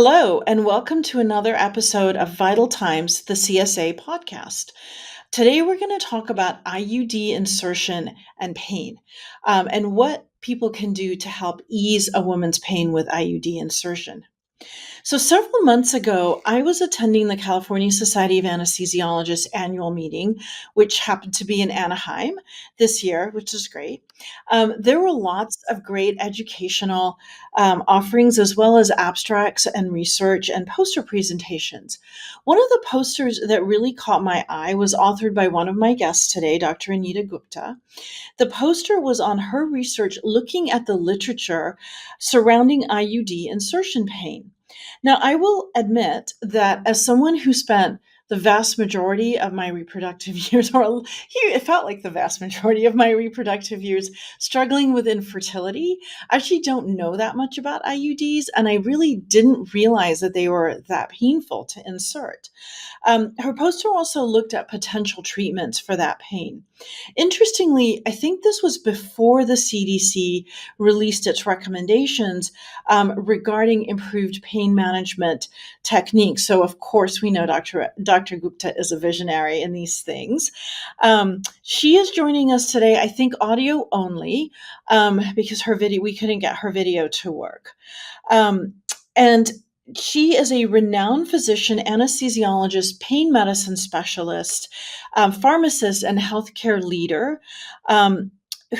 Hello, and welcome to another episode of Vital Times, the CSA podcast. Today, we're going to talk about IUD insertion and pain, and what people can do to help ease a woman's pain with IUD insertion. So, several months ago, I was attending the California Society of Anesthesiologists annual meeting, which happened to be in Anaheim this year, which is great. There were lots of great educational offerings, as well as abstracts and research and poster presentations. One of the posters that really caught my eye was authored by one of my guests today, Dr. Anita Gupta. The poster was on her research looking at the literature surrounding IUD insertion pain. Now, I will admit that as someone who spent the vast majority of my reproductive years, or it felt like the vast majority of my reproductive years, struggling with infertility, I actually don't know that much about IUDs, and I really didn't realize that they were that painful to insert. Her poster also looked at potential treatments for that pain. Interestingly, I think this was before the CDC released its recommendations regarding improved pain management techniques. So, of course, we know Dr. Gupta is a visionary in these things. She is joining us today, I think audio only, because we couldn't get her video to work. And she is a renowned physician, anesthesiologist, pain medicine specialist, pharmacist, and healthcare leader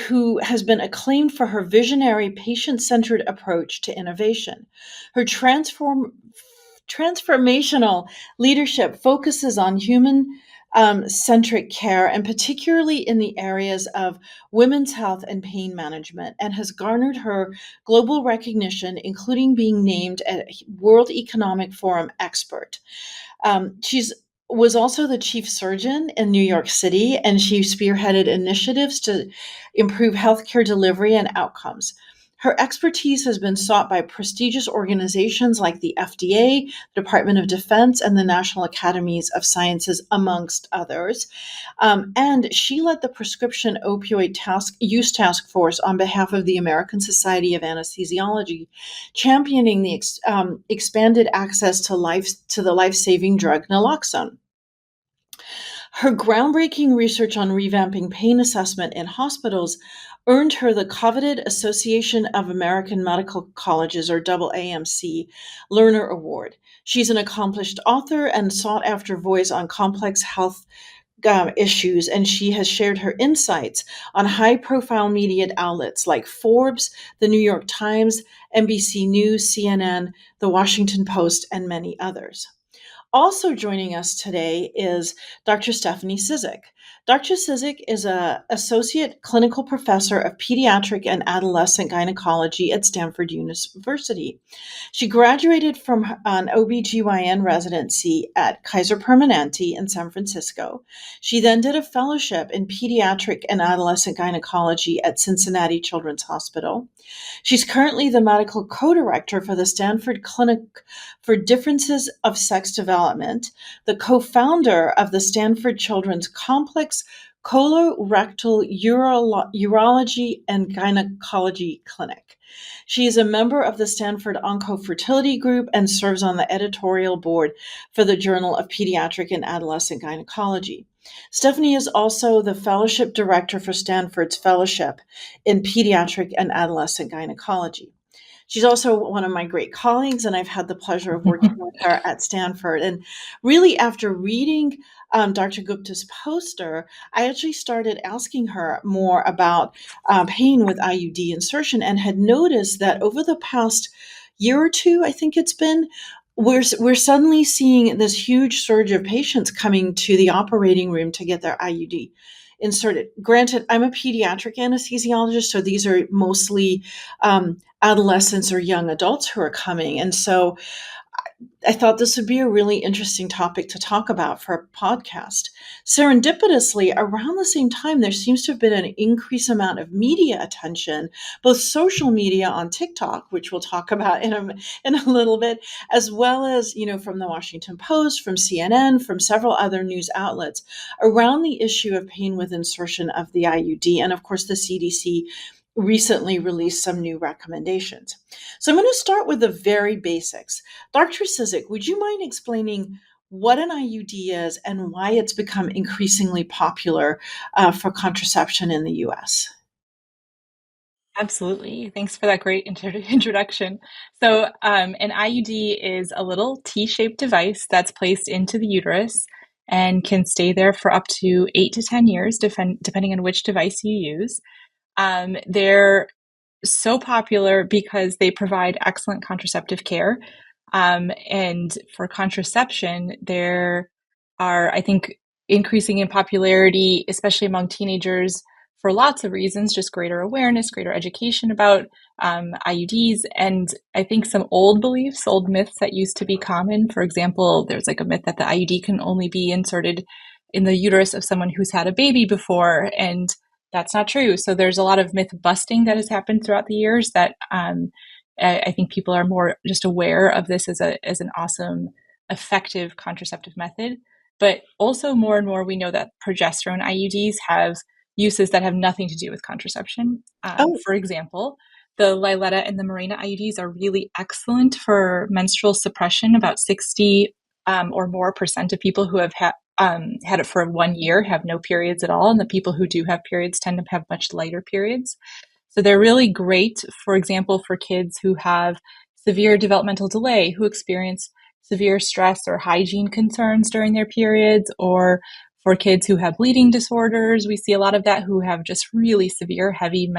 who has been acclaimed for her visionary, patient-centered approach to innovation. Her transformational leadership focuses on human-centric care, and particularly in the areas of women's health and pain management, and has garnered her global recognition, including being named a World Economic Forum expert. She's was also the chief surgeon in New York City, and she spearheaded initiatives to improve healthcare delivery and outcomes. Her expertise has been sought by prestigious organizations like the FDA, the Department of Defense, and the National Academies of Sciences, amongst others. And she led the Prescription Opioid Use Task Force on behalf of the American Society of Anesthesiology, championing the expanded access to the life-saving drug naloxone. Her groundbreaking research on revamping pain assessment in hospitals earned her the coveted Association of American Medical Colleges, or AAMC, Learner Award. She's an accomplished author and sought-after voice on complex health issues, and she has shared her insights on high-profile media outlets like Forbes, the New York Times, NBC News, CNN, the Washington Post, and many others. Also joining us today is Dr. Stephanie Cizek. Dr. Cizek is an associate clinical professor of pediatric and adolescent gynecology at Stanford University. She graduated from an OBGYN residency at Kaiser Permanente in San Francisco. She then did a fellowship in pediatric and adolescent gynecology at Cincinnati Children's Hospital. She's currently the medical co-director for the Stanford Clinic for Differences of Sex Development, the co-founder of the Stanford Children's Complex Colorectal Urology and Gynecology Clinic. She is a member of the Stanford Oncofertility Group and serves on the editorial board for the Journal of Pediatric and Adolescent Gynecology. Stephanie is also the fellowship director for Stanford's Fellowship in Pediatric and Adolescent Gynecology. She's also one of my great colleagues, and I've had the pleasure of working with her at Stanford. And really, after reading Dr. Gupta's poster, I actually started asking her more about pain with IUD insertion, and had noticed that over the past year or two, I think it's been, we're suddenly seeing this huge surge of patients coming to the operating room to get their IUD inserted. Granted, I'm a pediatric anesthesiologist, so these are mostly adolescents or young adults who are coming. And so I thought this would be a really interesting topic to talk about for a podcast. Serendipitously, around the same time, there seems to have been an increased amount of media attention, both social media on TikTok, which we'll talk about in a little bit, as well as, from the Washington Post, from CNN, from several other news outlets, around the issue of pain with insertion of the IUD. And of course, the CDC recently released some new recommendations. So I'm going to start with the very basics. Dr. Cizek, would you mind explaining what an IUD is and why it's become increasingly popular for contraception in the US? Absolutely. Thanks for that great introduction. So, an IUD is a little T-shaped device that's placed into the uterus and can stay there for up to 8 to 10 years, depending on which device you use. They're so popular because they provide excellent contraceptive care. And for contraception, there are, I think, increasing in popularity, especially among teenagers, for lots of reasons, just greater awareness, greater education about IUDs, and I think some old beliefs, old myths that used to be common. For example, there's like a myth that the IUD can only be inserted in the uterus of someone who's had a baby before, and that's not true. So there's a lot of myth busting that has happened throughout the years that I think people are more just aware of this as an awesome, effective contraceptive method. But also more and more, we know that progesterone IUDs have uses that have nothing to do with contraception. Oh, For example, the Liletta and the Mirena IUDs are really excellent for menstrual suppression. About 60 or more percent of people who have had it for 1 year have no periods at all, and the people who do have periods tend to have much lighter periods. So they're really great, for example, for kids who have severe developmental delay, who experience severe stress or hygiene concerns during their periods, or for kids who have bleeding disorders. We see a lot of that who have just really severe, heavy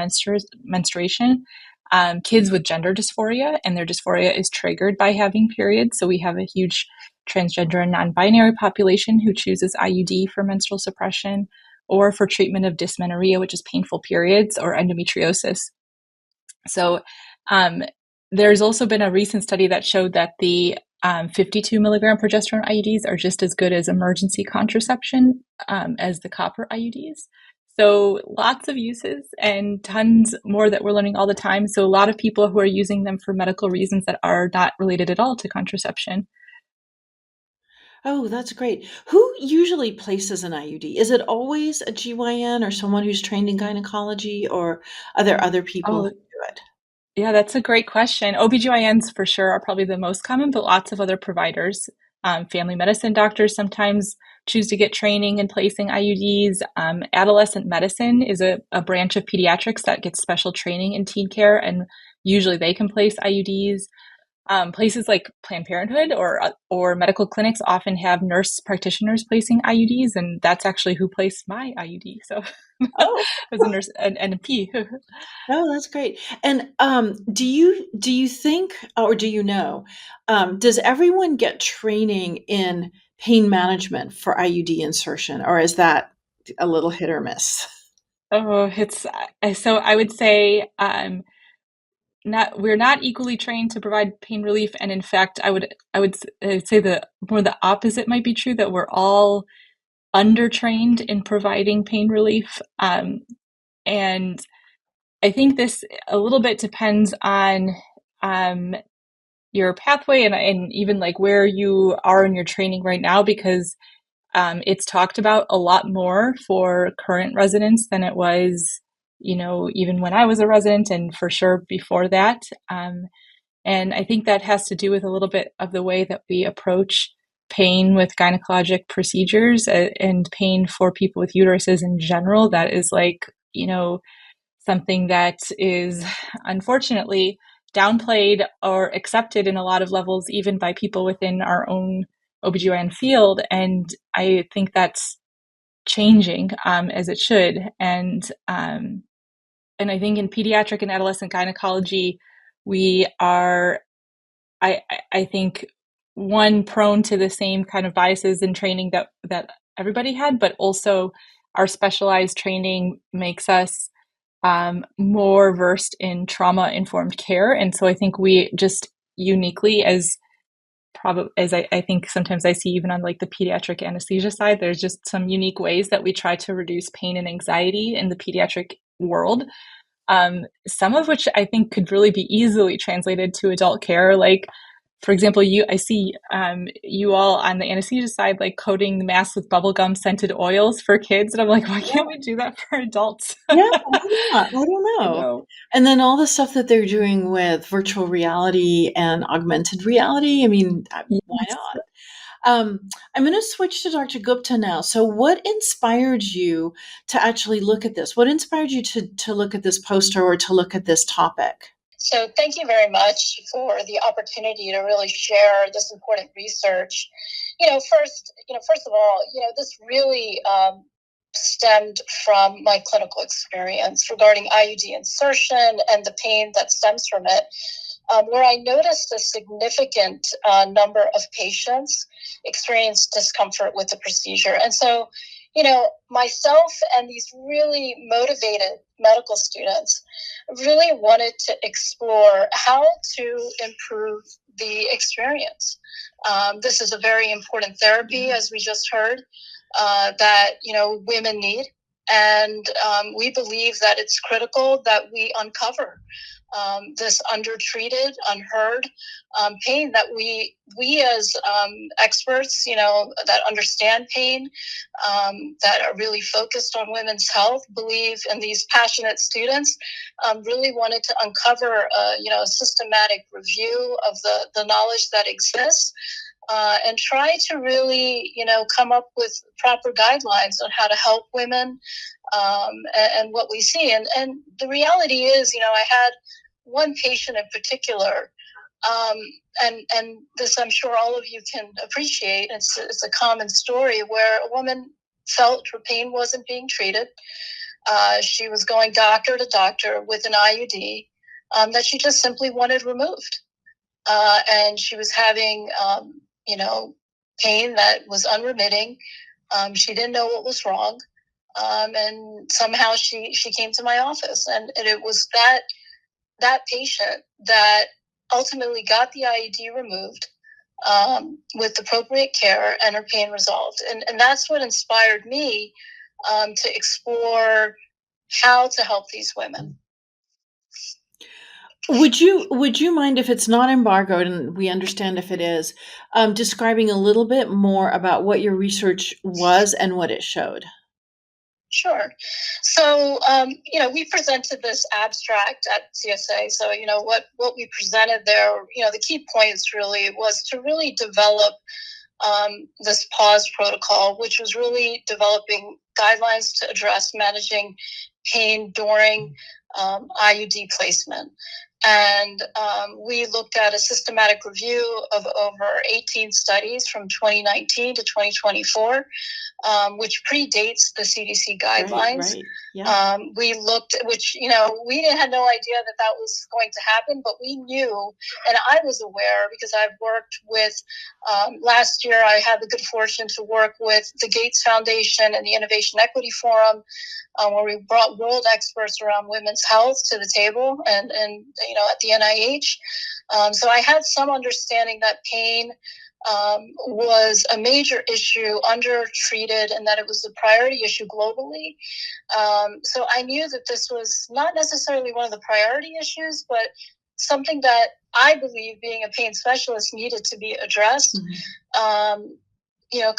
menstruation. Kids with gender dysphoria, and their dysphoria is triggered by having periods. So we have a huge transgender and non-binary population who chooses IUD for menstrual suppression or for treatment of dysmenorrhea, which is painful periods, or endometriosis. So um, there's also been a recent study that showed that the 52 milligram progesterone IUDs are just as good as emergency contraception as the copper IUDs. So lots of uses and tons more that we're learning all the time. So a lot of people who are using them for medical reasons that are not related at all to contraception. oh, that's great. Who usually places an IUD? Is it always a GYN or someone who's trained in gynecology, or are there other people who Oh, do it? yeah, that's a great question. OBGYNs for sure are probably the most common, but lots of other providers. Family medicine doctors sometimes choose to get training in placing IUDs. Adolescent medicine is a branch of pediatrics that gets special training in teen care, and usually they can place IUDs. Places like Planned Parenthood or medical clinics often have nurse practitioners placing IUDs, and that's actually who placed my IUD. So I Oh, was a nurse, an NP. oh, that's great. And do you think, or do you know, does everyone get training in pain management for IUD insertion, or is that a little hit or miss? Oh, it's so I would say not we're not equally trained to provide pain relief, and in fact, I'd say the opposite might be true, that we're all undertrained in providing pain relief, and I think this a little bit depends on um, your pathway and even like where you are in your training right now, because it's talked about a lot more for current residents than it was, even when I was a resident and for sure before that. And I think that has to do with a little bit of the way that we approach pain with gynecologic procedures and pain for people with uteruses in general. That is like, something that is unfortunately downplayed or accepted in a lot of levels, even by people within our own OBGYN field. And I think that's changing as it should. And I think in pediatric and adolescent gynecology, we are, I think, one prone to the same kind of biases in training that everybody had, but also our specialized training makes us more versed in trauma informed care. And so I think we just uniquely, as I think sometimes I see even on like the pediatric anesthesia side, there's just some unique ways that we try to reduce pain and anxiety in the pediatric world. Some of which I think could really be easily translated to adult care. Like, for example, I see you all on the anesthesia side, like coating the masks with bubblegum scented oils for kids. And I'm like, why can't we do that for adults? Yeah, why not? I don't I know. know. And then all the stuff that they're doing with virtual reality and augmented reality, I mean, why Yes. not? I'm going to switch to Dr. Gupta now. So, what inspired you to actually look at this? What inspired you to look at this poster or to look at this topic? So thank you very much for the opportunity to really share this important research. First of all, this really stemmed from my clinical experience regarding IUD insertion and the pain that stems from it, where I noticed a significant number of patients experience discomfort with the procedure. And so, myself and these really motivated medical students really wanted to explore how to improve the experience. This is a very important therapy, as we just heard, that women need, and we believe that it's critical that we uncover this undertreated, unheard pain that we as experts, that understand pain, that are really focused on women's health, believe in these passionate students, really wanted to uncover, a systematic review of the knowledge that exists. And try to really, come up with proper guidelines on how to help women, and what we see. And the reality is, I had one patient in particular, and this I'm sure all of you can appreciate. It's a common story where a woman felt her pain wasn't being treated. She was going doctor to doctor with an IUD that she just simply wanted removed. And she was having, pain that was unremitting. She didn't know what was wrong. And somehow she came to my office, and it was that patient that ultimately got the IUD removed, with appropriate care, and her pain resolved. And that's what inspired me to explore how to help these women. Would you mind, if it's not embargoed, and we understand if it is, describing a little bit more about what your research was and what it showed? Sure. So, we presented this abstract at CSA. So, what we presented there, the key points really was to really develop this pause protocol, which was really developing guidelines to address managing pain during IUD placement. And we looked at a systematic review of over 18 studies from 2019 to 2024, which predates the CDC guidelines. Right. Yeah. We looked, which, we had no idea that was going to happen, but we knew, and I was aware because I've worked with, last year I had the good fortune to work with the Gates Foundation and the Innovation Equity Forum, where we brought world experts around women's health to the table, and at the NIH. So I had some understanding that pain was a major issue, undertreated, and that it was a priority issue globally. So I knew that this was not necessarily one of the priority issues, but something that I believe, being a pain specialist, needed to be addressed. Mm-hmm.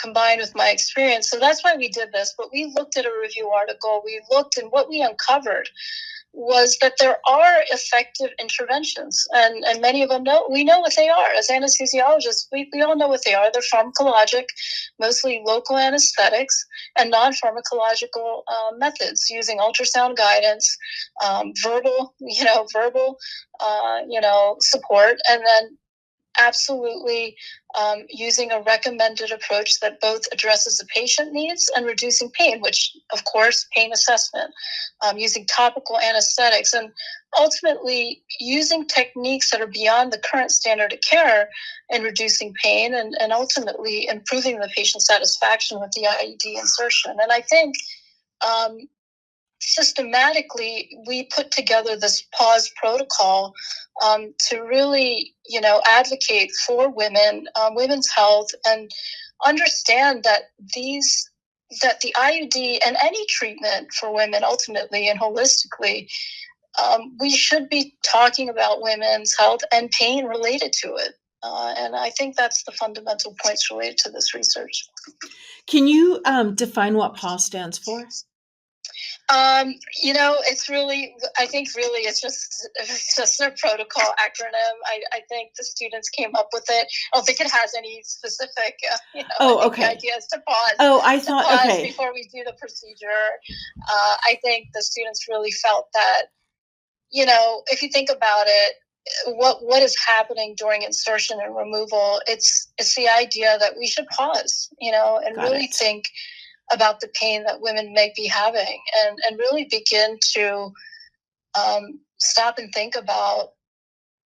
Combined with my experience. So that's why we did this. But we looked at a review article. We looked, and what we uncovered was that there are effective interventions, and many of them we know what they are. As anesthesiologists, we all know what they are. They're pharmacologic, mostly local anesthetics, and non-pharmacological methods using ultrasound guidance, verbal support, and then absolutely using a recommended approach that both addresses the patient needs and reducing pain, which, of course, pain assessment, using topical anesthetics, and ultimately using techniques that are beyond the current standard of care in reducing pain, and ultimately improving the patient satisfaction with the IUD insertion. And I think systematically we put together this pause protocol to really advocate for women, women's health, and understand that the IUD and any treatment for women ultimately and holistically, we should be talking about women's health and pain related to it. And I think that's the fundamental points related to this research. Can you define what PAW stands for? It's really, I think really it's just their protocol acronym. I think the students came up with it. I don't think it has any specific, I think the idea is to pause. I thought, okay. Before we do the procedure. I think the students really felt that, if you think about it, what is happening during insertion and removal, it's the idea that we should pause, and really think about the pain that women may be having, and really begin to stop and think about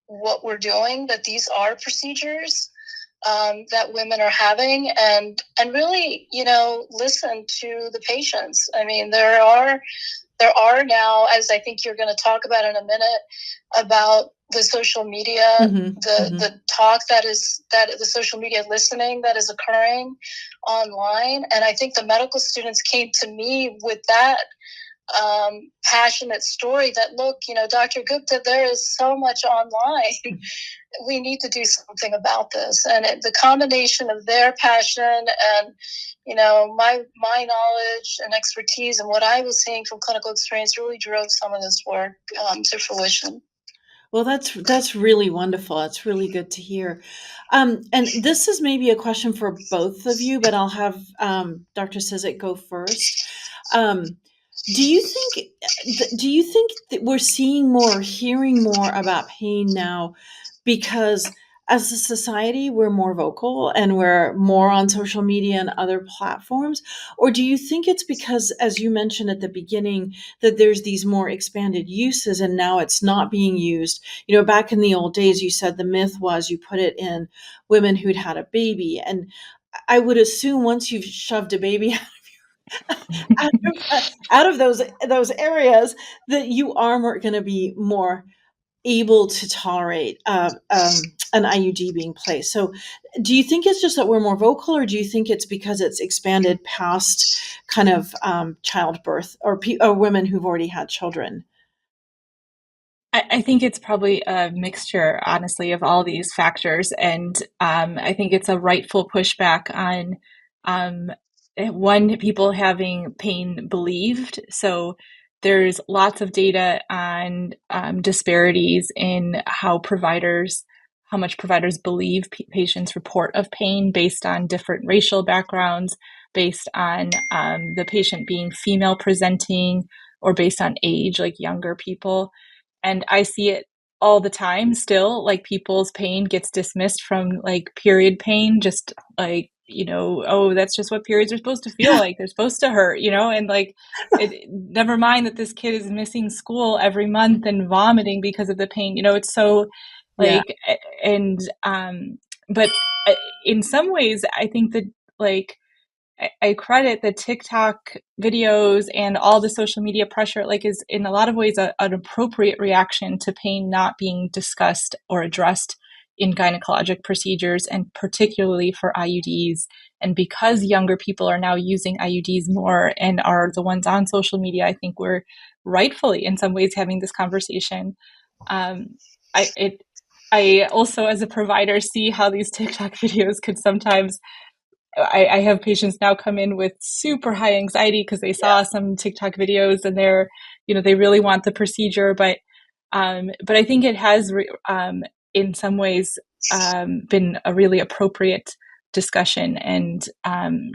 what we're doing, that these are procedures that women are having, and really, listen to the patients. I mean, there are now, as I think you're going to talk about in a minute, about the social media, the talk that the social media listening that is occurring online. And I think the medical students came to me with that passionate story that, look, Dr. Gupta, there is so much online. We need to do something about this. And the combination of their passion and, my knowledge and expertise and what I was seeing from clinical experience really drove some of this work to fruition. Well, that's really wonderful. It's really good to hear. And this is maybe a question for both of you, but I'll have Dr. Cizek go first. Do you think that we're seeing more, hearing more about pain now because as a society we're more vocal and we're more on social media and other platforms? Or do you think it's because, as you mentioned at the beginning, that there's these more expanded uses and now it's not being used? Back in the old days, you said the myth was you put it in women who'd had a baby. And I would assume once you've shoved a baby out of those areas, that you are going to be more able to tolerate an IUD being placed. So do you think it's just that we're more vocal, or do you think it's because it's expanded past kind of childbirth or women who've already had children? I think it's probably a mixture, honestly, of all these factors. And I think it's a rightful pushback on people having pain believed. So there's lots of data on disparities in how much providers believe patients' report of pain based on different racial backgrounds, based on the patient being female presenting, or based on age, like younger people. And I see it all the time still, like people's pain gets dismissed from like period pain, just like, oh, that's just what periods are supposed to feel like. They're supposed to hurt, and like, never mind that this kid is missing school every month and vomiting because of the pain. It's so like, and, but in some ways, I think that like, I credit the TikTok videos and all the social media pressure, like, is in a lot of ways an appropriate reaction to pain not being discussed or addressed in gynecologic procedures, and particularly for IUDs. And because younger people are now using IUDs more and are the ones on social media, I think we're rightfully in some ways having this conversation. I also, as a provider, see how these TikTok videos could sometimes, I have patients now come in with super high anxiety because they saw some TikTok videos and they're, they really want the procedure. But I think it has, in some ways, been a really appropriate discussion, and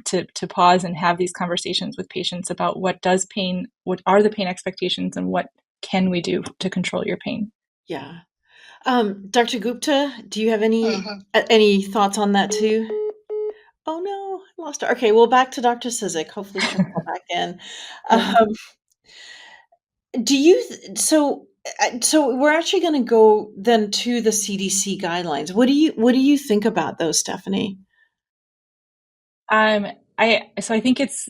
to pause and have these conversations with patients about what are the pain expectations and what can we do to control your pain. Yeah. Dr. Gupta, do you have any thoughts on that too? Oh no, I lost her. Okay, well, back to Dr. Cizek. Hopefully she'll come back in. So we're actually going to go then to the CDC guidelines. What do you think about those, Stephanie? I think it's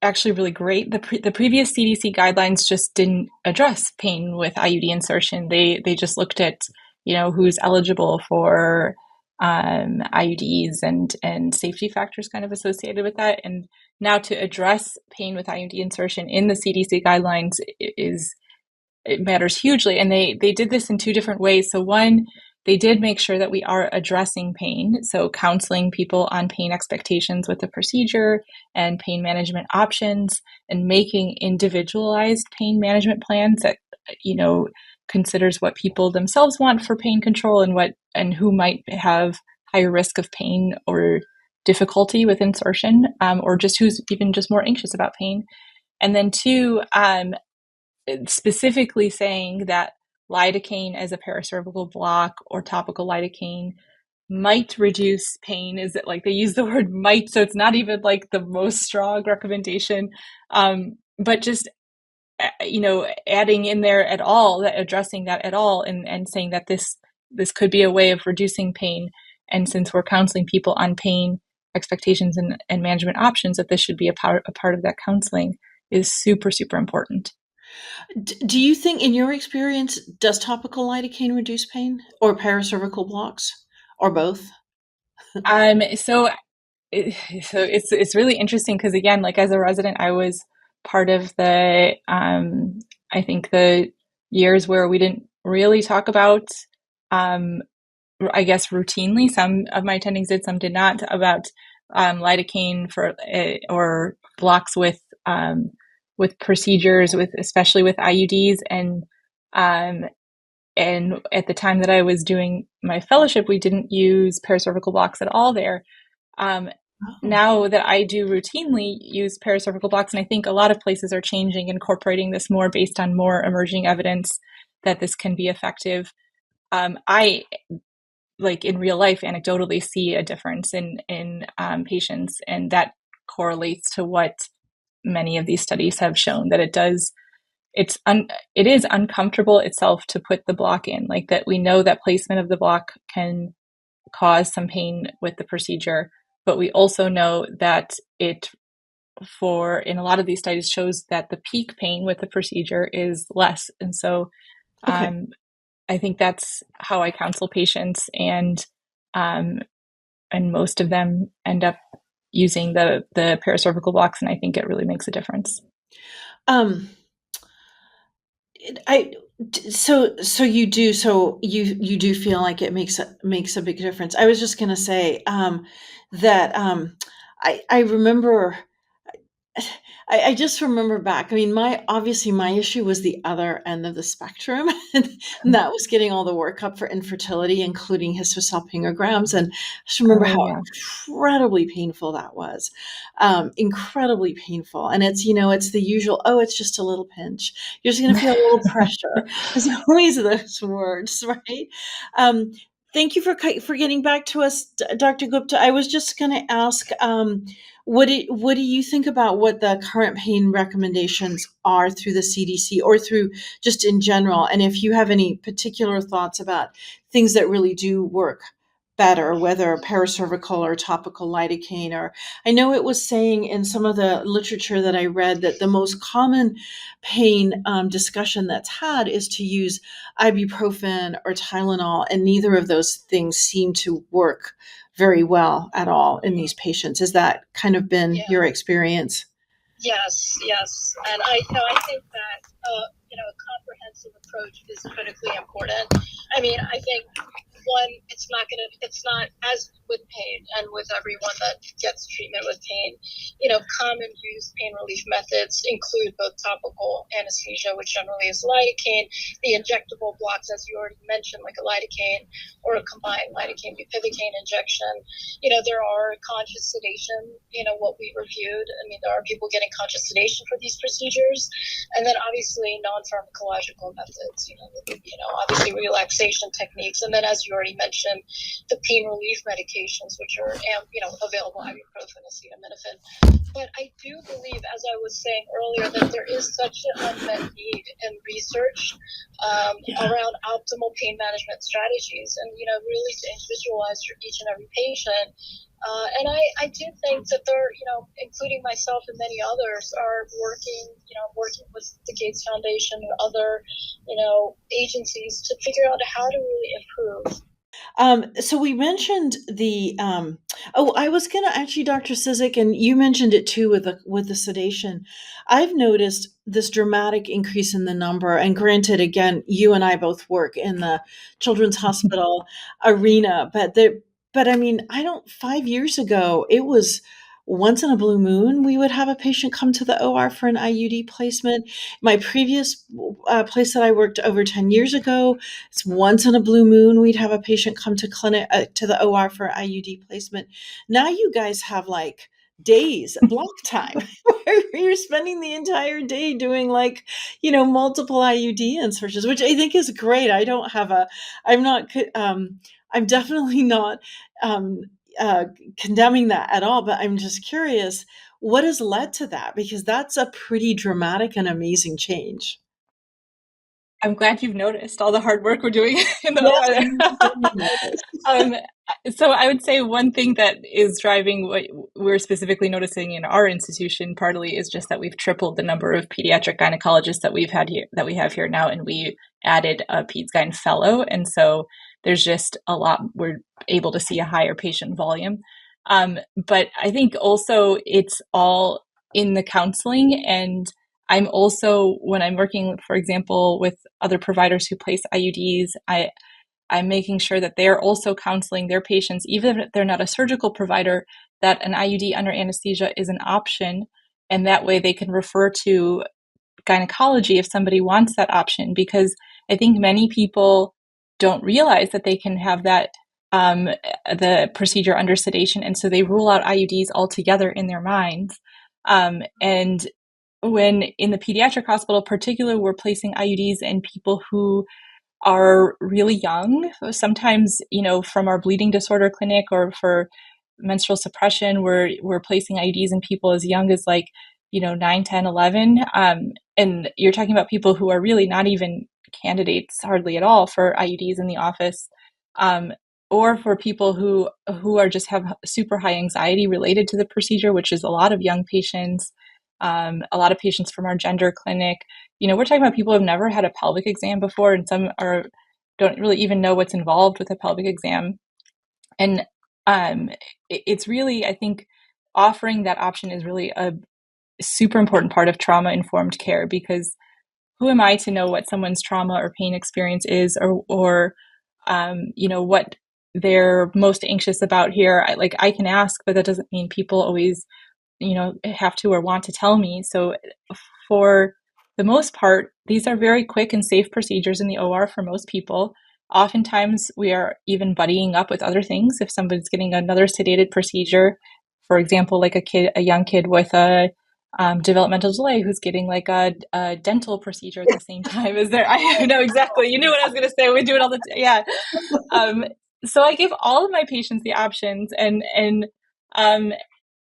actually really great. The previous CDC guidelines just didn't address pain with IUD insertion. They just looked at, who's eligible for IUDs and safety factors kind of associated with that. And now to address pain with IUD insertion in the CDC guidelines it matters hugely. And they did this in two different ways. So one, they did make sure that we are addressing pain. So counseling people on pain expectations with the procedure and pain management options, and making individualized pain management plans that, considers what people themselves want for pain control and who might have higher risk of pain or difficulty with insertion, or just who's even just more anxious about pain. And then two, specifically saying that lidocaine as a paracervical block or topical lidocaine might reduce pain. Is it like they use the word might, so it's not even like the most strong recommendation, but just adding in there at all, that addressing that at all, and saying that this could be a way of reducing pain. And since we're counseling people on pain expectations and management options, that this should be a part of that counseling is super, super important. Do you think, in your experience, does topical lidocaine reduce pain or paracervical blocks or both? So it's really interesting because, again, like as a resident, I was part of the I think the years where we didn't really talk about, I guess routinely, some of my attendings did, some did not, about lidocaine for or blocks with procedures, with especially with IUDs. And at the time that I was doing my fellowship, we didn't use paracervical blocks at all there. Um, Oh, Now that I do routinely use paracervical blocks, and I think a lot of places are changing, incorporating this more based on more emerging evidence that this can be effective. I, like in real life, anecdotally see a difference in patients, and that correlates to what many of these studies have shown, that it does. It is uncomfortable itself to put the block in, like that. We know that placement of the block can cause some pain with the procedure, but we also know that in a lot of these studies, shows that the peak pain with the procedure is less. And so okay. I think that's how I counsel patients, um, and most of them end up using the paracervical blocks, and I think it really makes a difference. Um, I so you do feel like it makes a big difference. I was just gonna say that I remember I just remember back. I mean, my issue was the other end of the spectrum, and that was getting all the workup for infertility, including hysterosalpingograms. And I just remember Oh how yeah. incredibly painful that was, incredibly painful. And it's the usual. Oh, it's just a little pinch. You're just going to feel a little pressure. There's always those words, right? Um, Thank you for getting back to us, Dr. Gupta. I was just going to ask. What do you think about what the current pain recommendations are through the CDC or through just in general? And if you have any particular thoughts about things that really do work better, whether paracervical or topical lidocaine, or I know it was saying in some of the literature that I read that the most common pain discussion that's had is to use ibuprofen or Tylenol, and neither of those things seem to work very well at all in these patients. Has that kind of been your experience? Yes, yes, and I think that a comprehensive approach is critically important. I mean, I think one, it's not as with pain and with everyone that gets treatment with pain. Common use pain relief methods include both topical anesthesia, which generally is lidocaine, the injectable blocks, as you already mentioned, like a lidocaine or a combined lidocaine bupivacaine injection. There are conscious sedation. What we reviewed. I mean, there are people getting conscious sedation for these procedures, and then obviously non-pharmacological methods. Obviously relaxation techniques, and then as you already mentioned, the pain relief medications, which are available, ibuprofen, acetaminophen. But I do believe, as I was saying earlier, that there is such an unmet need in research around optimal pain management strategies, and really to individualize for each and every patient. And I do think that they're, including myself and many others, are working with the Gates Foundation and other, agencies to figure out how to really improve So we mentioned I was going to actually, Dr. Cizek, and you mentioned it too with the sedation. I've noticed this dramatic increase in the number, and granted, again, you and I both work in the children's hospital arena, but I mean, 5 years ago, it was once in a blue moon, we would have a patient come to the OR for an IUD placement. My previous place that I worked over 10 years ago, it's once in a blue moon we'd have a patient come to clinic to the OR for IUD placement. Now you guys have like days, block time, where you're spending the entire day doing multiple IUD insertions, which I think is great. I'm not, I'm definitely not um, uh, condemning that at all, but I'm just curious what has led to that, because that's a pretty dramatic and amazing change. I'm glad you've noticed all the hard work we're doing in the Yes, OR I there. noticed. um, so I would say one thing that is driving what we're specifically noticing in our institution partly is just that we've tripled the number of pediatric gynecologists that we have here now, and we added a peds gyn fellow, and so there's just a lot. We're able to see a higher patient volume, but I think also it's all in the counseling. And I'm also, when I'm working, for example, with other providers who place IUDs, I'm making sure that they're also counseling their patients, even if they're not a surgical provider, that an IUD under anesthesia is an option. And that way they can refer to gynecology if somebody wants that option, because I think many people don't realize that they can have that the procedure under sedation, and so they rule out IUDs altogether in their minds. And when in the pediatric hospital, particularly, we're placing IUDs in people who are really young. Sometimes, from our bleeding disorder clinic or for menstrual suppression, we're placing IUDs in people as young as 9, 10, 11. And you're talking about people who are really not even candidates hardly at all for IUDs in the office. Or for people who are just have super high anxiety related to the procedure, which is a lot of young patients, a lot of patients from our gender clinic. We're talking about people who have never had a pelvic exam before, and some don't really even know what's involved with a pelvic exam. And it's really, I think, offering that option is really a super important part of trauma-informed care, because who am I to know what someone's trauma or pain experience is, or what they're most anxious about here. I can ask, but that doesn't mean people always have to or want to tell me. So for the most part, these are very quick and safe procedures in the OR for most people. Oftentimes we are even buddying up with other things. If somebody's getting another sedated procedure, for example, like a young kid with a developmental delay who's getting a dental procedure at the same time as their, I know exactly. You knew what I was going to say. We do it all the time. Yeah. So I give all of my patients the options, um,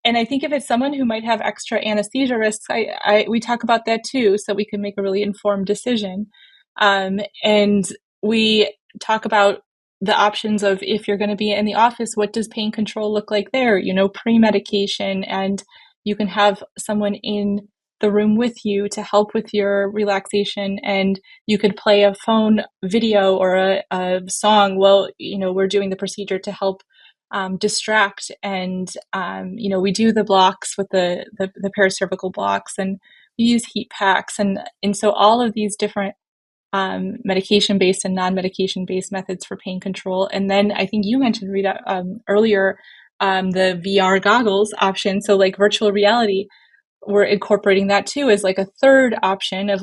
and I think if it's someone who might have extra anesthesia risks, we talk about that too, so we can make a really informed decision. And we talk about the options of, if you're going to be in the office, what does pain control look like there? Pre-medication, and you can have someone in the room with you to help with your relaxation, and you could play a phone video or a song while we're doing the procedure to help distract. And we do the blocks with the paracervical blocks, and we use heat packs, and so all of these different medication based and non-medication based methods for pain control. And then I think you mentioned, Rita, earlier, the VR goggles option. So like virtual reality, we're incorporating that too as a third option of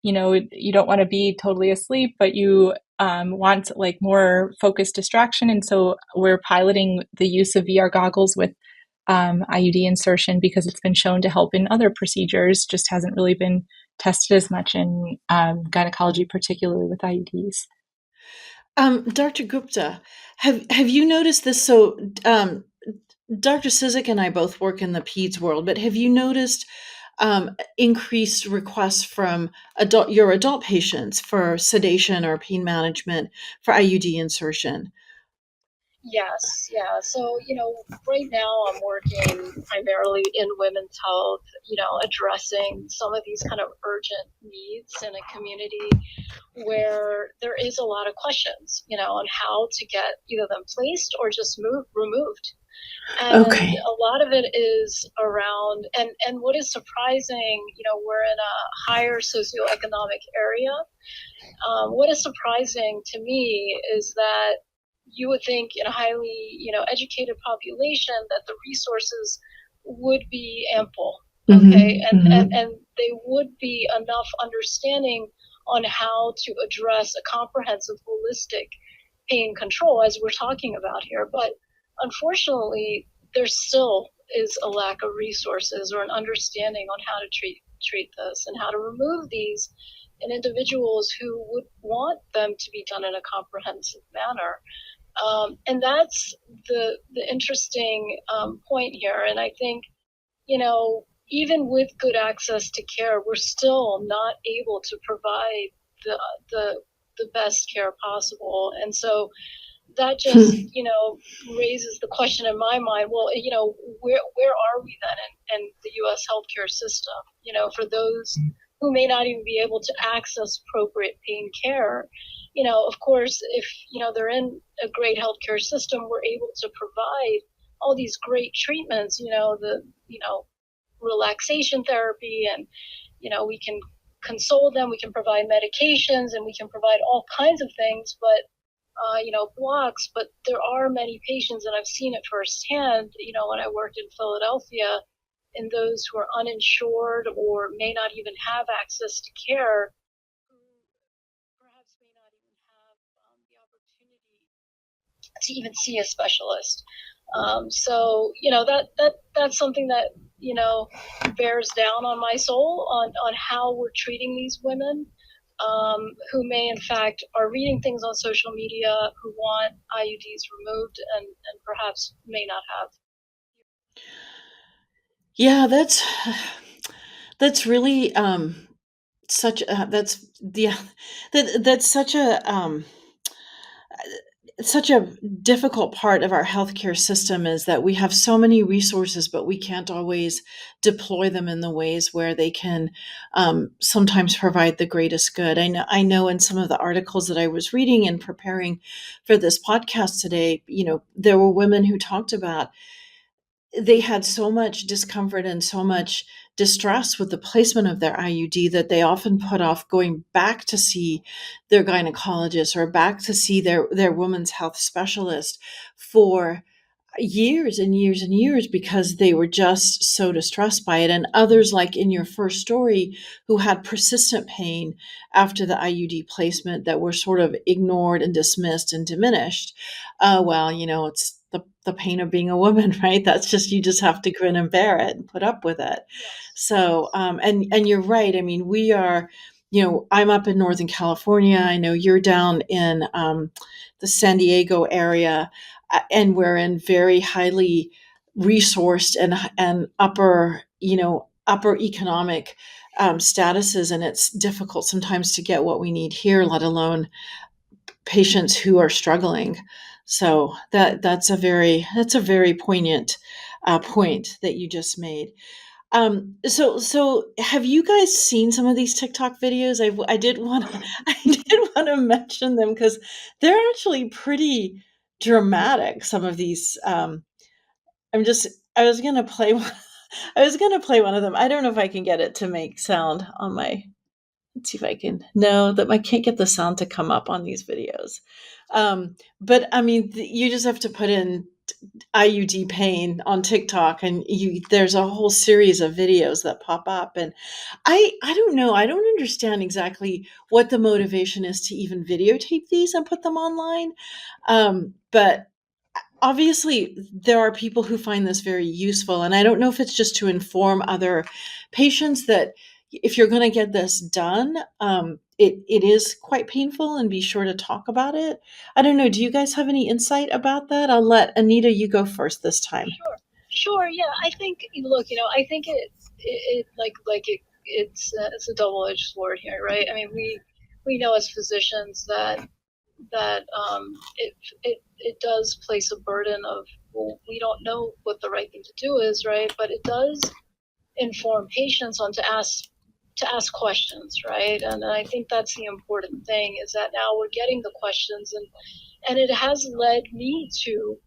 you don't want to be totally asleep, but you want more focused distraction. And so we're piloting the use of VR goggles with IUD insertion, because it's been shown to help in other procedures, just hasn't really been tested as much in gynecology, particularly with IUDs. Dr. Gupta, have you noticed this? So, Dr. Cizek and I both work in the peds world, but have you noticed increased requests from your adult patients for sedation or pain management for IUD insertion? Yes, yeah. So, right now I'm working primarily in women's health, addressing some of these kind of urgent needs in a community where there is a lot of questions, on how to get either them placed or just removed. And Okay. a lot of it is around, and what is surprising, we're in a higher socioeconomic area. What is surprising to me is that you would think in a highly, educated population that the resources would be ample, okay, and they would be enough understanding on how to address a comprehensive, holistic pain control as we're talking about here. But unfortunately, there still is a lack of resources or an understanding on how to treat this and how to remove these in individuals who would want them to be done in a comprehensive manner. And that's the interesting point here. And I think, even with good access to care, we're still not able to provide the the the best care possible. And so that just, raises the question in my mind, well, where are we then in the US healthcare system? For those who may not even be able to access appropriate pain care, of course, if, they're in a great healthcare system, we're able to provide all these great treatments, relaxation therapy, and, we can console them, we can provide medications, and we can provide all kinds of things, but blocks, but there are many patients, and I've seen it firsthand, when I worked in Philadelphia, in those who are uninsured or may not even have access to care, who perhaps may not even have the opportunity to even see a specialist. So, that's something that, bears down on my soul on how we're treating these women. Who may in fact are reading things on social media, who want IUDs removed, and perhaps may not have. Yeah, that's really such that's yeah that's such a difficult part of our healthcare system, is that we have so many resources, but we can't always deploy them in the ways where they can sometimes provide the greatest good. I know in some of the articles that I was reading and preparing for this podcast today, there were women who talked about they had so much discomfort and so much distress with the placement of their IUD that they often put off going back to see their gynecologist or back to see their women's health specialist for years and years and years, because they were just so distressed by it. And others, like in your first story, who had persistent pain after the IUD placement that were sort of ignored and dismissed and diminished. Well, it's the pain of being a woman, right? That's just, you just have to grin and bear it and put up with it. Yes. So, and you're right. I mean, we are, I'm up in Northern California. I know you're down in the San Diego area, and we're in very highly resourced and upper economic statuses, and it's difficult sometimes to get what we need here, let alone patients who are struggling. So that's a very poignant point that you just made. So have you guys seen some of these TikTok videos? I did want to I did want to mention them because they're actually pretty dramatic. Some of these. I'm just. I was gonna play. I was gonna play one of them. I don't know if I can get it to make sound on my. Let's see if I can. No, that I can't get the sound to come up on these videos. But I mean, you just have to put in IUD pain on TikTok, and there's a whole series of videos that pop up. And I don't know. I don't understand exactly what the motivation is to even videotape these and put them online. But obviously there are people who find this very useful, and I don't know if it's just to inform other patients that if you're going to get this done, it is quite painful, and be sure to talk about it. I don't know, do you guys have any insight about that? I'll let Anita, you go first this time. Sure. Yeah, I think. Look, I think it's a double-edged sword here, right? I mean, we know as physicians that that it does place a burden of, well, we don't know what the right thing to do is, right? But it does inform patients on to ask questions, right? And I think that's the important thing, is that now we're getting the questions, and it has led me to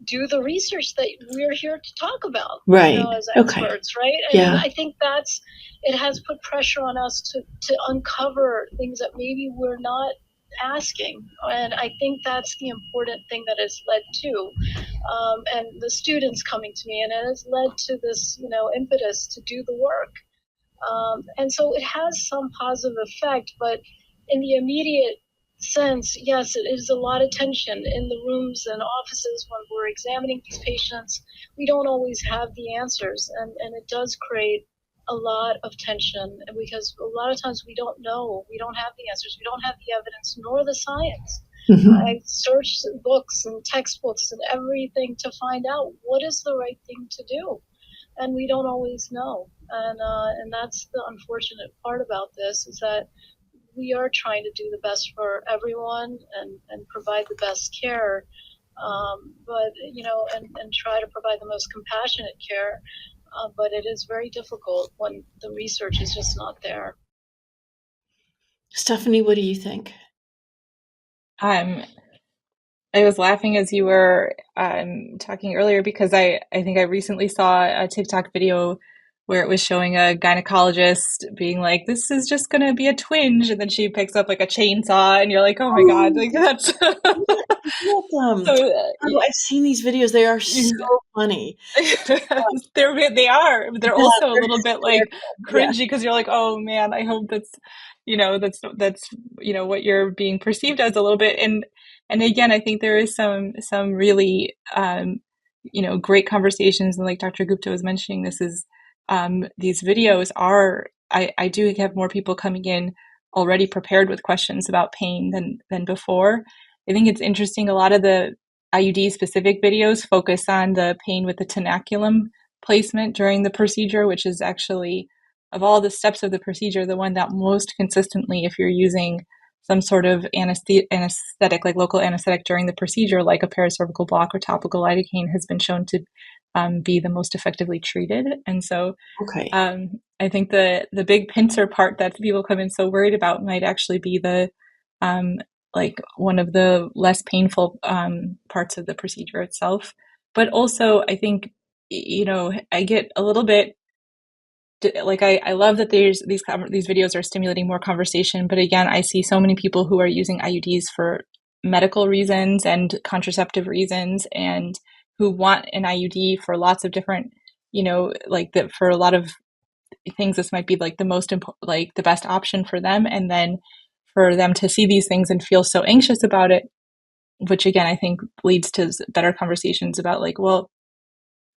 do the research that we're here to talk about, Right. as experts, right? And I think it has put pressure on us to uncover things that maybe we're not asking. And I think that's the important thing that it's led to. And the students coming to me, and it has led to this, impetus to do the work. And so it has some positive effect, but in the immediate sense, yes, it is a lot of tension in the rooms and offices when we're examining these patients. We don't always have the answers, and it does create a lot of tension, because a lot of times we don't know, we don't have the answers, we don't have the evidence nor the science. I searched books and textbooks and everything to find out what is the right thing to do, and we don't always know. And that's the unfortunate part about this, is that we are trying to do the best for everyone and provide the best care, but and try to provide the most compassionate care. But it is very difficult when the research is just not there. Stephanie, what do you think? I was laughing as you were talking earlier, because I think I recently saw a TikTok video where it was showing a gynecologist being like, "This is just gonna be a twinge," and then she picks up like a chainsaw, and you're like, "Oh my God!" Like that's. I've seen these videos. They are so funny. They are. They're also a they're little bit like yeah. cringy, because you're like, oh man, I hope that's what you're being perceived as a little bit. And again, I think there is some really great conversations, and like Dr. Gupta was mentioning, this is these videos are, I do have more people coming in already prepared with questions about pain than before. I think it's interesting. A lot of the IUD specific videos focus on the pain with the tenaculum placement during the procedure, which is actually, of all the steps of the procedure, the one that most consistently, if you're using some sort of anesthetic, like local anesthetic during the procedure, like a paracervical block or topical lidocaine, has been shown to be the most effectively treated. And so I think the big pincer part that people come in so worried about might actually be the like one of the less painful parts of the procedure itself. But also, I think, I get a little bit like, I love that these videos are stimulating more conversation. But again, I see so many people who are using IUDs for medical reasons and contraceptive reasons, and who want an IUD for lots of different, like that for a lot of things, this might be like the best option for them. And then for them to see these things and feel so anxious about it, which again, I think leads to better conversations about like, well,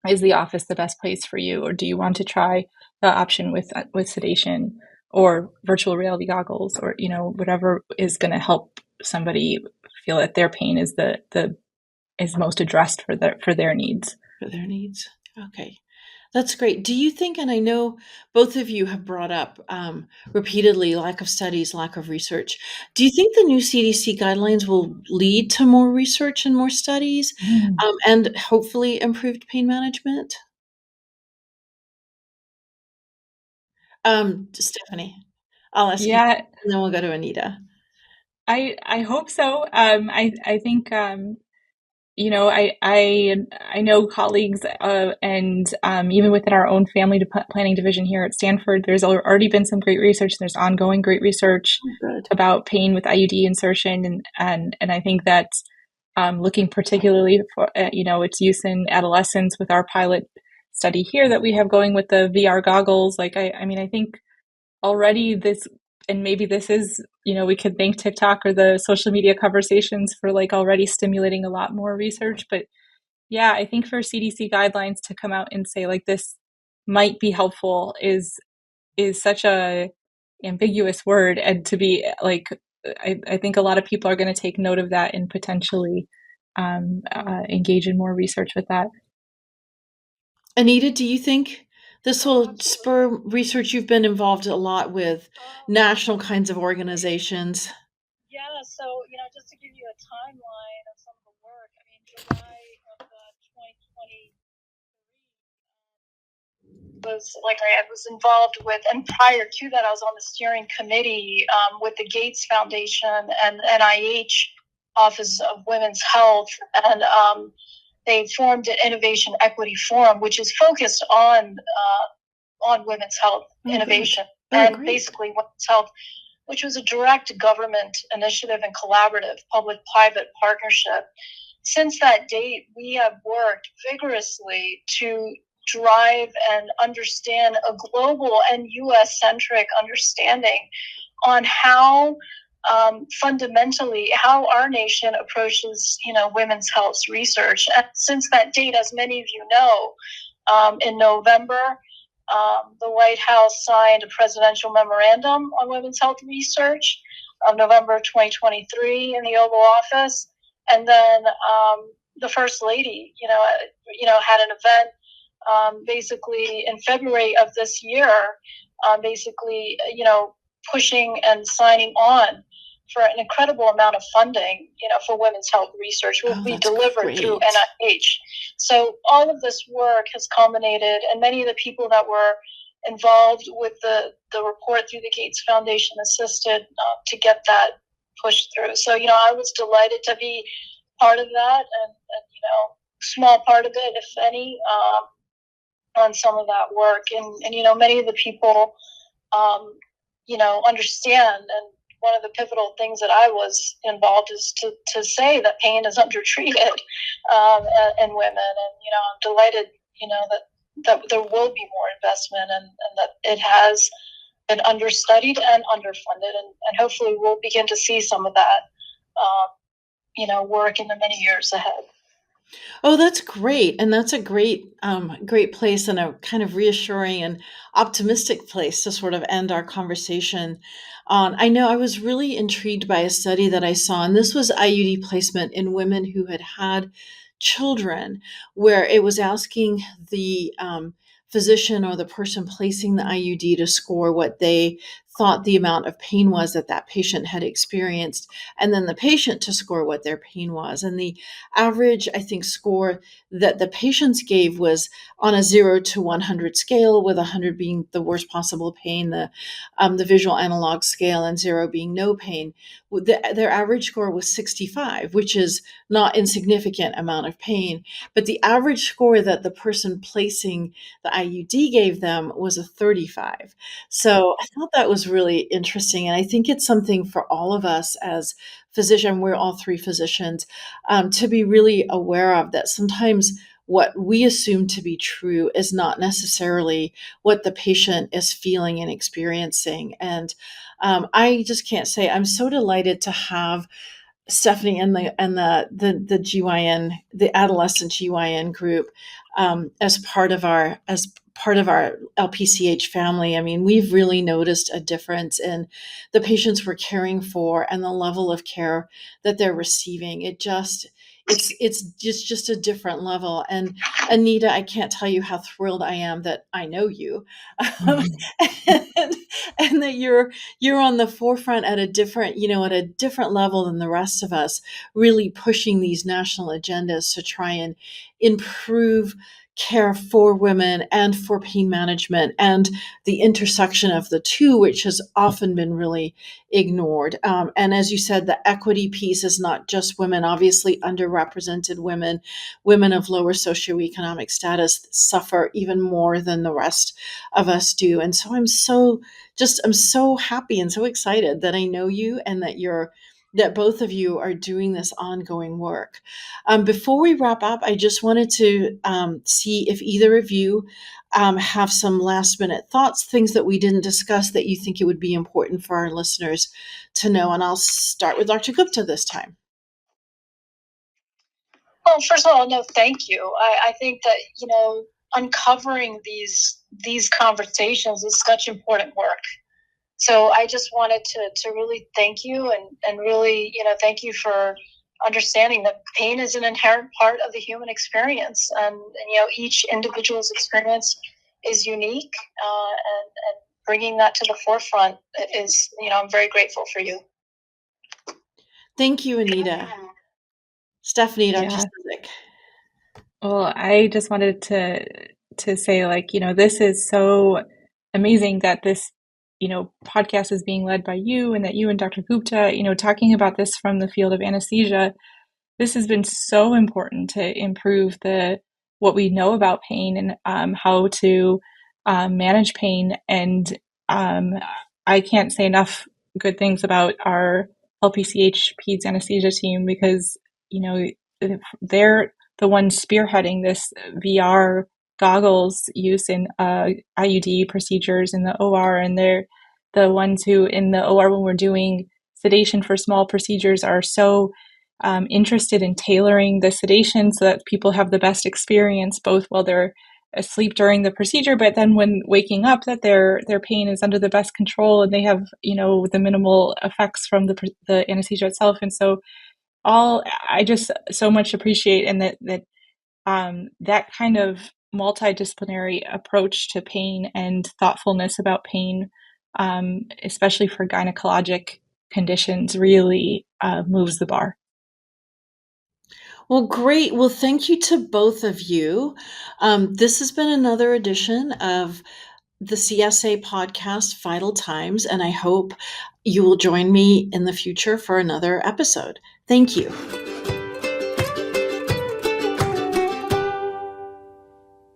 is the office the best place for you? Or do you want to try the option with sedation or virtual reality goggles, or, whatever is going to help somebody feel that their pain is is most addressed for their needs. For their needs. Okay. That's great. Do you think, and I know both of you have brought up repeatedly, lack of studies, lack of research. Do you think the new CDC guidelines will lead to more research and more studies, and hopefully improved pain management? Stephanie, I'll ask you, and then we'll go to Anita. I hope so. I think I know colleagues, and even within our own family planning division here at Stanford, there's already been some great research. There's ongoing great research about pain with IUD insertion, and I think that looking particularly for its use in adolescents with our pilot study here that we have going with the VR goggles. Like I think already this, and maybe this is, we could thank TikTok or the social media conversations for like already stimulating a lot more research. But yeah, I think for CDC guidelines to come out and say like this might be helpful is such a ambiguous word, and to be like, I think a lot of people are going to take note of that and potentially engage in more research with that. Anita, do you think this will spur research? You've been involved a lot with national kinds of organizations. Yeah, so, just to give give you a timeline of some of the work. I mean, July of 2023 I was involved with, and prior to that, I was on the steering committee with the Gates Foundation and NIH Office of Women's Health, and they formed an Innovation Equity Forum, which is focused on women's health innovation and basically women's health, which was a direct government initiative and collaborative public-private partnership. Since that date, we have worked vigorously to drive and understand a global and U.S.-centric understanding on how fundamentally how our nation approaches, women's health research. And since that date, as many of you know, in November, the White House signed a presidential memorandum on women's health research of November 2023 in the Oval Office. And then the First Lady, had an event basically in February of this year, pushing and signing on for an incredible amount of funding, for women's health research will be delivered through NIH. So all of this work has culminated, and many of the people that were involved with the report through the Gates Foundation assisted to get that pushed through. So, I was delighted to be part of that, and small part of it, if any, on some of that work. And many of the people, understand. And one of the pivotal things that I was involved is to say that pain is undertreated in women. And, I'm delighted, that there will be more investment and that it has been understudied and underfunded. And hopefully we'll begin to see some of that, work in the many years ahead. Oh, that's great. And that's a great place and a kind of reassuring and optimistic place to sort of end our conversation on. I know I was really intrigued by a study that I saw, and this was IUD placement in women who had had children, where it was asking the physician or the person placing the IUD to score what they thought the amount of pain was that that patient had experienced, and then the patient to score what their pain was. And the average, I think, score that the patients gave was on a 0 to 100 scale, with 100 being the worst possible pain, the visual analog scale, and 0 being no pain. Their average score was 65, which is not insignificant amount of pain. But the average score that the person placing the IUD gave them was a 35. So I thought that was really interesting. And I think it's something for all of us as physicians, we're all three physicians, to be really aware of, that sometimes what we assume to be true is not necessarily what the patient is feeling and experiencing. And I just can't say, I'm so delighted to have Stephanie and the GYN, the adolescent GYN group, as part of our LPCH family. I mean, we've really noticed a difference in the patients we're caring for and the level of care that they're receiving. It's just a different level. And Anita, I can't tell you how thrilled I am that I know you, and that you're on the forefront at a different level than the rest of us, really pushing these national agendas to try and improve care for women and for pain management, and the intersection of the two, which has often been really ignored. And as you said, the equity piece is not just women. Obviously, underrepresented women of lower socioeconomic status suffer even more than the rest of us do. And so I'm so happy and so excited that I know you, and that both of you are doing this ongoing work. Before we wrap up, I just wanted to see if either of you have some last minute thoughts, things that we didn't discuss that you think it would be important for our listeners to know. And I'll start with Dr. Gupta this time. Well, first of all, no, thank you. I think that, uncovering these conversations is such important work. So I just wanted to really thank you and really, thank you for understanding that pain is an inherent part of the human experience. And each individual's experience is unique, and bringing that to the forefront is, I'm very grateful for you. Thank you, Anita. Stephanie, Dr. Yeah. Cizek. Well, I just wanted to say, like, this is so amazing that this, podcast is being led by you, and that you and Dr. Gupta, talking about this from the field of anesthesia. This has been so important to improve the what we know about pain, and how to manage pain. And I can't say enough good things about our LPCH Peds anesthesia team, because you know they're the ones spearheading this VR goggles use in IUD procedures in the OR, and they're the ones who in the OR, when we're doing sedation for small procedures, are so interested in tailoring the sedation so that people have the best experience, both while they're asleep during the procedure, but then when waking up, that their pain is under the best control, and they have the minimal effects from the anesthesia itself. And so all I just so much appreciate, and that kind of multidisciplinary approach to pain and thoughtfulness about pain, especially for gynecologic conditions, really moves the bar. Well, great. Well, thank you to both of you. This has been another edition of the CSA podcast, Vital Times, and I hope you will join me in the future for another episode. Thank you.